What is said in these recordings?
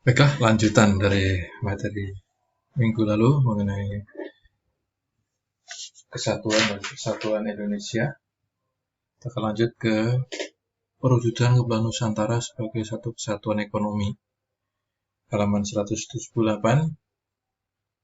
Baiklah, lanjutan dari materi minggu lalu mengenai kesatuan dan persatuan Indonesia. Kita akan lanjut ke perwujudan kepulauan Nusantara sebagai satu kesatuan ekonomi. Halaman 178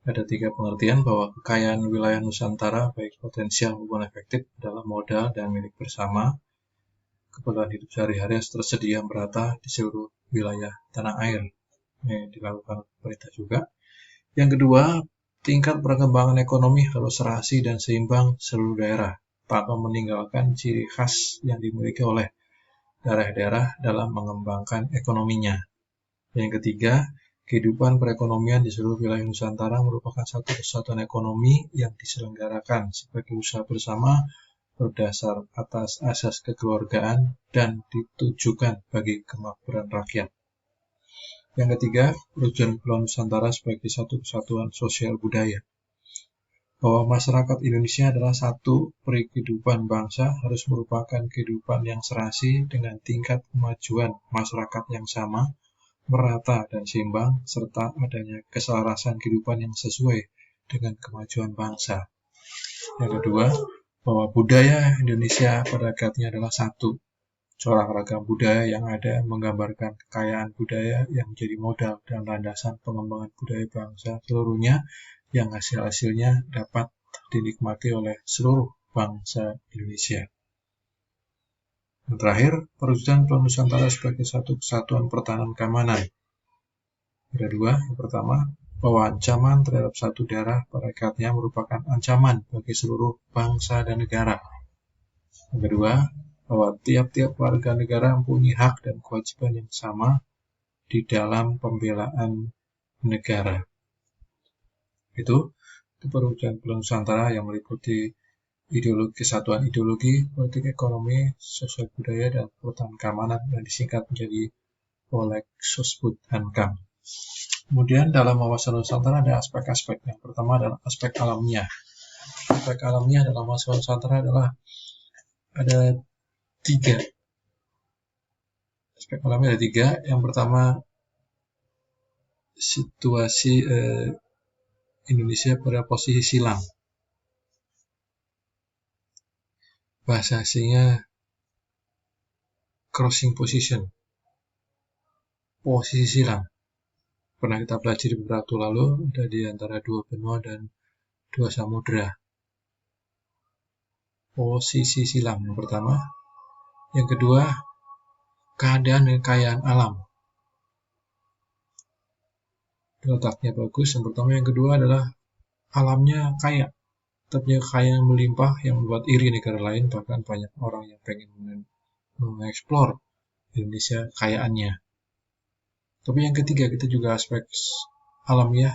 ada 3 pengertian bahwa kekayaan wilayah Nusantara baik potensial maupun efektif adalah modal dan milik bersama. Kebutuhan hidup sehari-hari harus tersedia merata di seluruh wilayah tanah air. Ini dilakukan pemerintah juga. Yang kedua, tingkat perkembangan ekonomi harus serasi dan seimbang seluruh daerah, tanpa meninggalkan ciri khas yang dimiliki oleh daerah-daerah dalam mengembangkan ekonominya. Yang ketiga, kehidupan perekonomian di seluruh wilayah Nusantara merupakan satu kesatuan ekonomi yang diselenggarakan sebagai usaha bersama berdasar atas asas kekeluargaan dan ditujukan bagi kemakmuran rakyat. Yang ketiga, perwujudan Kepulauan Nusantara sebagai satu kesatuan sosial budaya. Bahwa masyarakat Indonesia adalah satu peri kehidupan bangsa harus merupakan kehidupan yang serasi dengan tingkat kemajuan masyarakat yang sama, merata dan seimbang, serta adanya keselarasan kehidupan yang sesuai dengan kemajuan bangsa. Yang kedua, bahwa budaya Indonesia pada hakikatnya adalah satu. Corak ragam budaya yang ada menggambarkan kekayaan budaya yang menjadi modal dan landasan pengembangan budaya bangsa seluruhnya yang hasil-hasilnya dapat dinikmati oleh seluruh bangsa Indonesia. Yang terakhir, perwujudan Kepulauan Nusantara sebagai satu kesatuan pertahanan keamanan. Ada 2. Yang pertama, bahwa ancaman terhadap satu daerah pada hakikatnya merupakan ancaman bagi seluruh bangsa dan negara. Yang kedua, bahwa tiap-tiap warga negara mempunyai hak dan kewajiban yang sama di dalam pembelaan negara. Itu perwujudan Kepulauan Nusantara yang meliputi kesatuan ideologi, politik ekonomi, sosial budaya, dan pertahanan keamanan yang disingkat menjadi Polexosbud Hankam. Kemudian dalam wawasan Nusantara ada aspek-aspek. Yang pertama adalah aspek alamiah. Aspek alamiah dalam wawasan Nusantara adalah ada 3. Aspek alamiah ada 3. Yang pertama, situasi Indonesia pada posisi silang. Bahasa aslinya crossing position, posisi silang. Pernah kita pelajari beberapa waktu lalu, ada di antara 2 benua dan 2 samudera. Posisi silang yang pertama. Yang kedua, keadaan dan kekayaan alam. Letaknya bagus, yang pertama. Yang kedua adalah alamnya kaya, tapi kekayaan melimpah yang membuat iri negara lain, bahkan banyak orang yang pengen mengeksplor Indonesia kekayaannya. Tapi yang ketiga, kita juga aspek alamiah,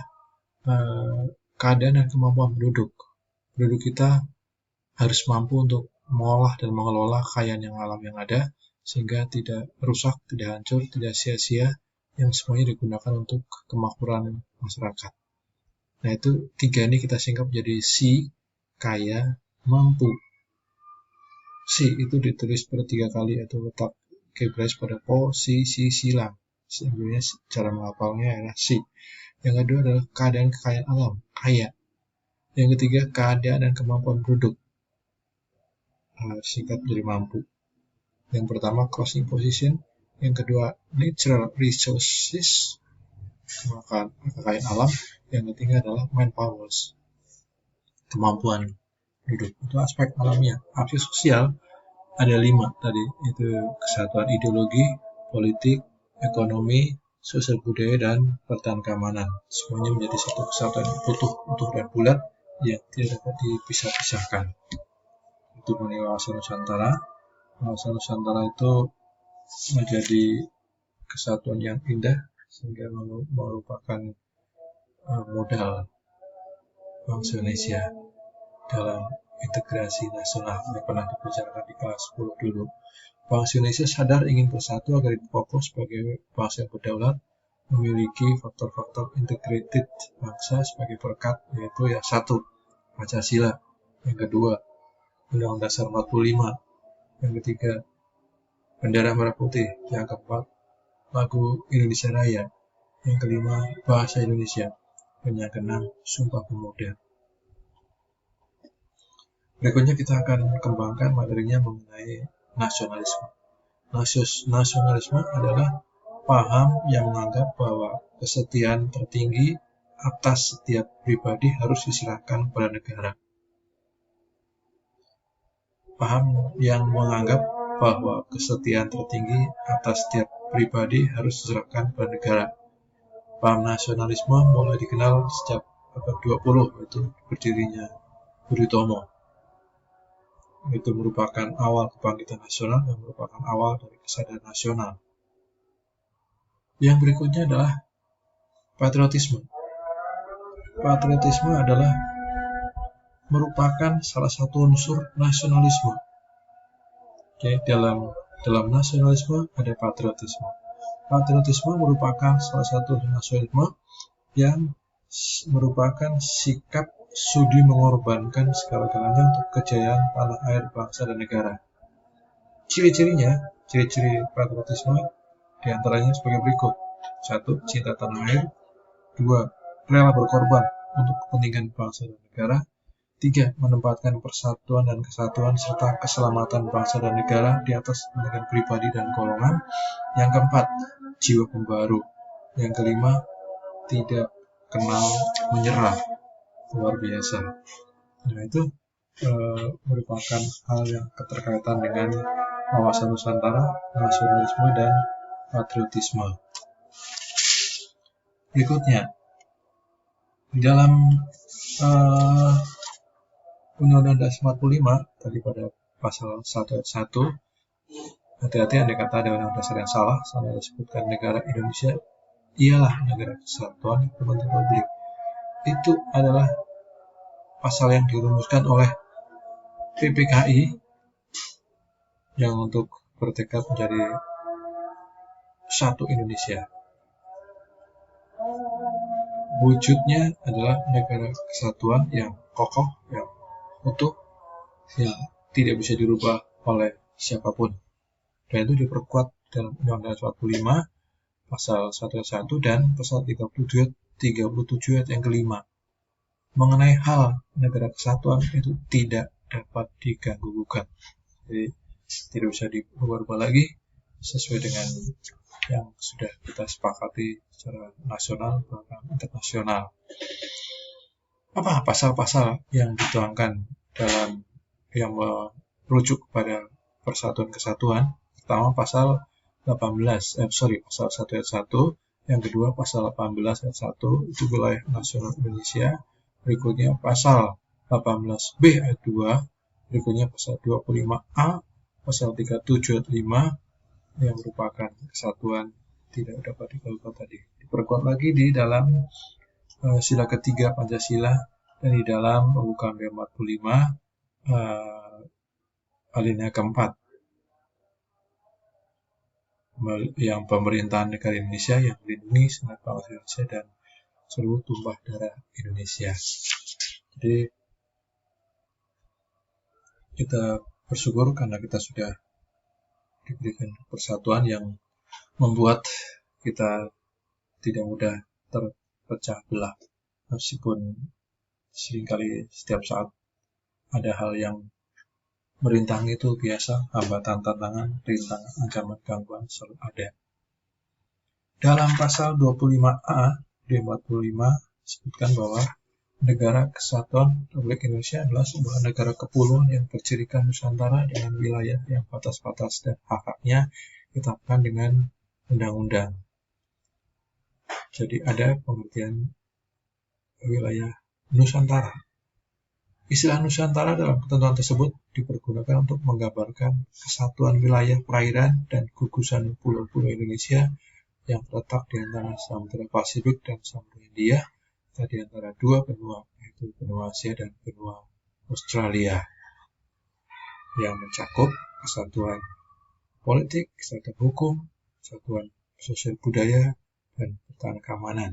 keadaan dan kemampuan penduduk. Penduduk kita harus mampu untuk mengolah dan mengelola kekayaan yang alam yang ada, sehingga tidak rusak, tidak hancur, tidak sia-sia, yang semuanya digunakan untuk kemakmuran masyarakat. Nah, itu 3 ini kita singkat menjadi si, kaya, mampu. Si itu ditulis per 3 kali, atau letak kibras pada posisi silang. Sebenarnya cara menghafalnya adalah si. Yang kedua adalah keadaan kekayaan alam, kaya. Yang ketiga, keadaan dan kemampuan penduduk. Singkat menjadi mampu. Yang pertama, crossing position. Yang kedua, natural resources, kekayaan alam. Yang ketiga adalah manpowers, kemampuan penduduk. Itu aspek alamiah. Aspek sosial ada 5 tadi, itu kesatuan ideologi, politik, ekonomi, sosial budaya, dan pertahanan keamanan. Semuanya menjadi satu kesatuan utuh dan bulat yang tidak dapat dipisah-pisahkan. Itu mengenai wawasan Nusantara. Wawasan Nusantara itu menjadi kesatuan yang indah, sehingga merupakan modal bangsa Indonesia dalam integrasi nasional yang pernah dibicarakan di kelas 10 dulu. Bangsa Indonesia sadar ingin bersatu agar kokoh sebagai bangsa yang berdaulat, memiliki faktor-faktor integrated bangsa sebagai berkat, yaitu yang 1, Pancasila. Yang kedua, Undang-Undang Dasar 45. Yang ketiga, bendera merah putih. Yang keempat, lagu Indonesia Raya. Yang kelima, bahasa Indonesia. Dan yang keenam, Sumpah Pemuda. Berikutnya kita akan kembangkan materinya mengenai nasionalisme. Nasionalisme adalah paham yang menganggap bahwa kesetiaan tertinggi atas setiap pribadi harus diserahkan kepada negara. Paham yang menganggap bahwa kesetiaan tertinggi atas setiap pribadi harus diserahkan kepada negara. Paham nasionalisme mulai dikenal sejak abad 20, yaitu berdirinya Budi Utomo. Itu merupakan awal kebangkitan nasional yang merupakan awal dari kesadaran nasional. Yang berikutnya adalah patriotisme. Patriotisme adalah merupakan salah satu unsur nasionalisme. Oke, dalam nasionalisme ada patriotisme. Patriotisme merupakan salah satu nasionalisme yang merupakan sikap sudi mengorbankan segala-galanya untuk kejayaan tanah air, bangsa, dan negara. Ciri-ciri patriotisme diantaranya sebagai berikut. 1. Cinta tanah air. 2. Rela berkorban untuk kepentingan bangsa dan negara. 3. Menempatkan persatuan dan kesatuan serta keselamatan bangsa dan negara di atas kepentingan pribadi dan golongan. Yang keempat, jiwa pembaru. Yang kelima, tidak kenal menyerah. Luar biasa. Nah, itu merupakan hal yang keterkaitan dengan wawasan Nusantara, nasionalisme, dan patriotisme. Berikutnya, di dalam Undang-Undang Dasar 45 daripada pasal 1 ayat 1, hati-hati andai kata ada undang dasar yang salah, saya disebutkan negara Indonesia ialah negara kesatuan Republik Republik. Itu adalah pasal yang dirumuskan oleh PPKI yang untuk bertekad menjadi satu Indonesia. Wujudnya adalah negara kesatuan yang kokoh, yang utuh, yang tidak bisa dirubah oleh siapapun. Dan itu diperkuat dalam Undang-Undang 45 pasal 1 ayat 1 dan pasal 37 ayat yang kelima. Mengenai hal negara kesatuan itu tidak dapat diganggu-gugat. Jadi tidak bisa dirubah lagi sesuai dengan yang sudah kita sepakati secara nasional bahkan internasional. Apa pasal-pasal yang dituangkan dalam yang merujuk kepada persatuan kesatuan? Pertama pasal 1 ayat 1, yang kedua pasal 18 ayat 1 itu wilayah nasional Indonesia. Berikutnya pasal 18B ayat 2, berikutnya pasal 25A, pasal 37 ayat 5 yang merupakan kesatuan tidak dapat diganggu tadi. Diperkuat lagi di dalam sila ketiga Pancasila dan di dalam UKM 45 alinea keempat yang pemerintahan negara Indonesia yang melindungi segenap bangsa Indonesia dan seluruh tumpah darah Indonesia. Jadi kita bersyukur karena kita sudah diberikan persatuan yang membuat kita tidak mudah terpecah belah, meskipun seringkali setiap saat ada hal yang merintangi itu biasa, hambatan, tantangan, rintangan, ancaman, gangguan selalu ada. Dalam pasal 25A di 45 disebutkan bahwa negara kesatuan Republik Indonesia adalah sebuah negara kepulauan yang bercirikan Nusantara dengan wilayah yang batas-batas dan hak-haknya ditetapkan dengan undang-undang. Jadi ada pengertian wilayah Nusantara. Istilah Nusantara dalam ketentuan tersebut dipergunakan untuk menggambarkan kesatuan wilayah perairan dan gugusan pulau-pulau Indonesia yang terletak di antara Samudra Pasifik dan Samudra Hindia, dan di antara dua benua, yaitu benua Asia dan benua Australia, yang mencakup kesatuan politik, kesatuan hukum, kesatuan sosial budaya, dan pertahanan keamanan.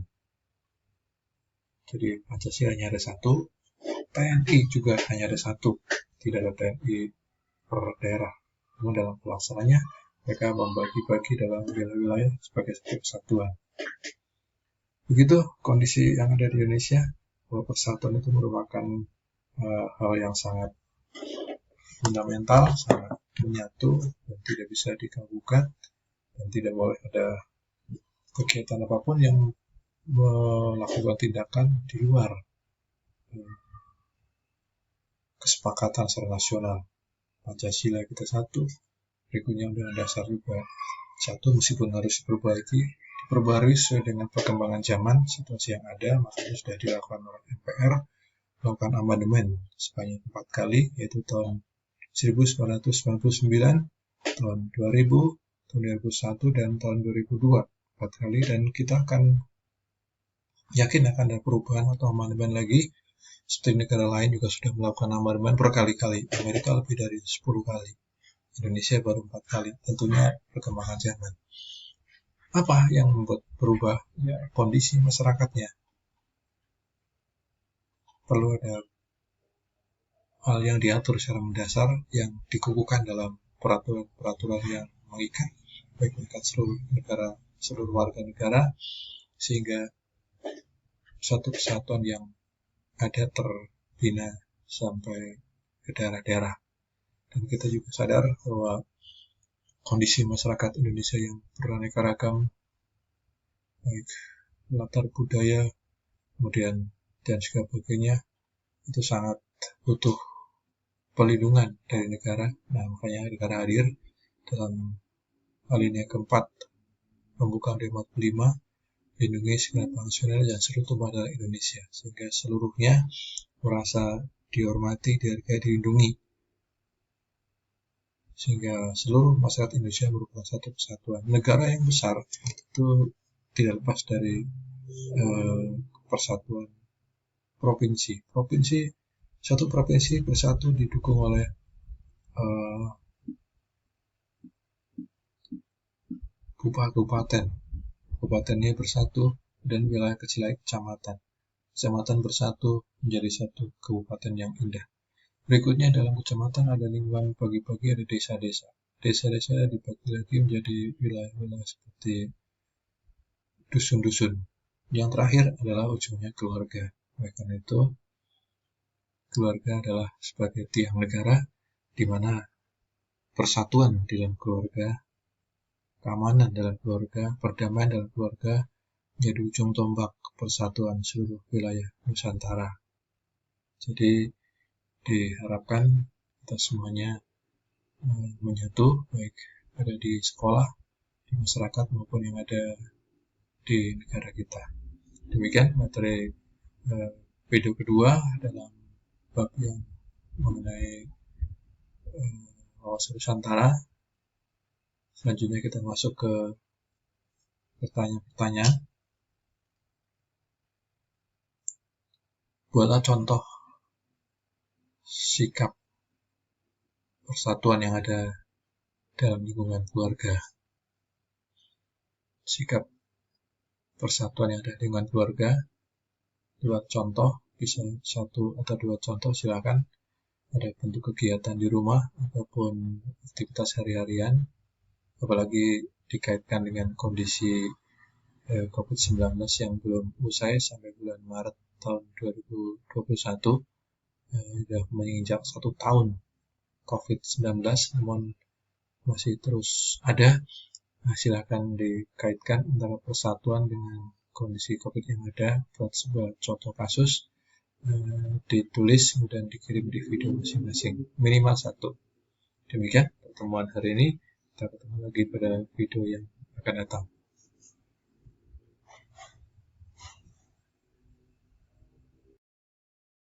Jadi Pancasila hanya ada satu, TNI juga hanya ada satu, tidak ada TNI per daerah. Namun dalam pelaksananya mereka membagi-bagi dalam wilayah-wilayah sebagai satu kesatuan. Begitu kondisi yang ada di Indonesia, bahwa persatuan itu merupakan hal yang sangat fundamental, sangat menyatu, dan tidak bisa diganggukan, dan tidak boleh ada kegiatan apapun yang melakukan tindakan di luar kesepakatan secara nasional. Pancasila kita satu, berikutnya Undang-Undang Dasar juga satu, meskipun harus diperbarui sesuai dengan perkembangan zaman, situasi yang ada, makanya sudah dilakukan oleh MPR, melakukan amandemen sebanyak 4 kali, yaitu tahun 1999, tahun 2000, tahun 2001, dan tahun 2002, 4 kali, dan kita akan yakin akan ada perubahan atau amandemen lagi. Seperti negara lain juga sudah melakukan amandemen berkali-kali. Amerika lebih dari 10 kali. Indonesia baru 4 kali. Tentunya perkembangan zaman. Apa yang membuat berubah? Ya, kondisi masyarakatnya. Perlu ada hal yang diatur secara mendasar yang dikukuhkan dalam peraturan-peraturan yang mengikat, baik mengikat seluruh warga negara, sehingga satu kesatuan yang ada terbina sampai ke daerah-daerah. Dan kita juga sadar bahwa kondisi masyarakat Indonesia yang beraneka ragam, baik latar budaya, kemudian dan sebagainya, itu sangat butuh pelindungan dari negara. Nah, makanya negara hadir dalam alinea keempat pembukaan UUD 45, lindungi segenap bangsa dan seluruh tumpah darah Indonesia, sehingga seluruhnya merasa dihormati, dihargai, dilindungi, sehingga seluruh masyarakat Indonesia merupakan satu kesatuan. Negara yang besar itu tidak lepas dari persatuan provinsi. Satu provinsi bersatu didukung oleh kabupaten. Kabupatennya bersatu dan wilayah kecil lain kecamatan. Kecamatan bersatu menjadi satu kabupaten yang indah. Berikutnya dalam kecamatan ada lingkungan bagi-bagi, ada desa-desa. Desa-desa dibagi lagi menjadi wilayah-wilayah seperti dusun-dusun. Yang terakhir adalah ujungnya keluarga. Oleh karena itu, keluarga adalah sebagai tiang negara, di mana persatuan di dalam keluarga, keamanan dalam keluarga, perdamaian dalam keluarga, menjadi ujung tombak persatuan seluruh wilayah Nusantara. Jadi diharapkan kita semuanya menyatu, baik ada di sekolah, di masyarakat maupun yang ada di negara kita. Demikian materi video kedua dalam bab yang mengenai wawasan Nusantara. Selanjutnya kita masuk ke pertanyaan-pertanyaan. Buatlah contoh sikap persatuan yang ada dalam lingkungan keluarga. Sikap persatuan yang ada di lingkungan keluarga, buat contoh, bisa 1 atau 2 contoh, silakan. Ada bentuk kegiatan di rumah ataupun aktivitas harian, apalagi dikaitkan dengan kondisi COVID-19 yang belum usai sampai bulan Maret tahun 2021, sudah menginjak 1 tahun COVID-19, namun masih terus ada. Nah, silakan dikaitkan antara persatuan dengan kondisi COVID yang ada, buat sebuah contoh kasus, ditulis kemudian dikirim di video masing-masing, minimal 1. Demikian pertemuan hari ini, kita ketemu lagi pada video yang akan datang.